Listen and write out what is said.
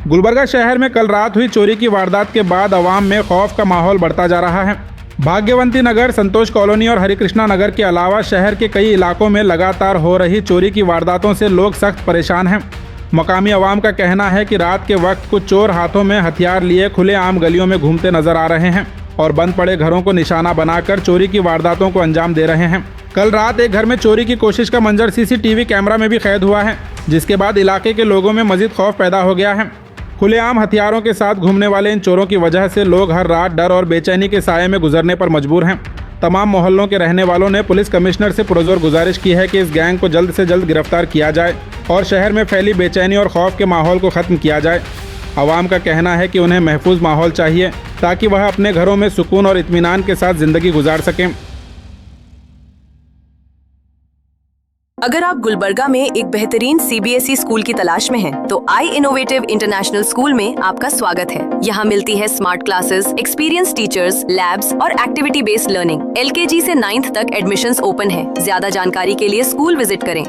गुलबर्गा शहर में कल रात हुई चोरी की वारदात के बाद आवाम में खौफ का माहौल बढ़ता जा रहा है। भाग्यवंती नगर, संतोष कॉलोनी और हरिकृष्णा नगर के अलावा शहर के कई इलाकों में लगातार हो रही चोरी की वारदातों से लोग सख्त परेशान हैं। मकामी आवाम का कहना है कि रात के वक्त कुछ चोर हाथों में हथियार लिए खुलेआम गलियों में घूमते नजर आ रहे हैं और बंद पड़े घरों को निशाना बनाकर चोरी की वारदातों को अंजाम दे रहे हैं। कल रात एक घर में चोरी की कोशिश का मंजर सीसीटीवी कैमरा में भी कैद हुआ है, जिसके बाद इलाके के लोगों में मजीद खौफ पैदा हो गया है। खुलेआम हथियारों के साथ घूमने वाले इन चोरों की वजह से लोग हर रात डर और बेचैनी के साये में गुजरने पर मजबूर हैं। तमाम मोहल्लों के रहने वालों ने पुलिस कमिश्नर से पुरजोर गुजारिश की है कि इस गैंग को जल्द से जल्द गिरफ्तार किया जाए और शहर में फैली बेचैनी और खौफ के माहौल को ख़त्म किया जाए। आवाम का कहना है कि उन्हें महफूज माहौल चाहिए ताकि वह अपने घरों में सुकून और इत्मीनान के साथ ज़िंदगी गुजार सकें। अगर आप गुलबर्गा में एक बेहतरीन सीबीएसई स्कूल की तलाश में हैं, तो आई इनोवेटिव इंटरनेशनल स्कूल में आपका स्वागत है। यहाँ मिलती है smart classes, experience teachers, labs और एक्टिविटी बेस्ड लर्निंग। एलकेजी से 9th तक एडमिशन्स ओपन है। ज्यादा जानकारी के लिए स्कूल विजिट करें।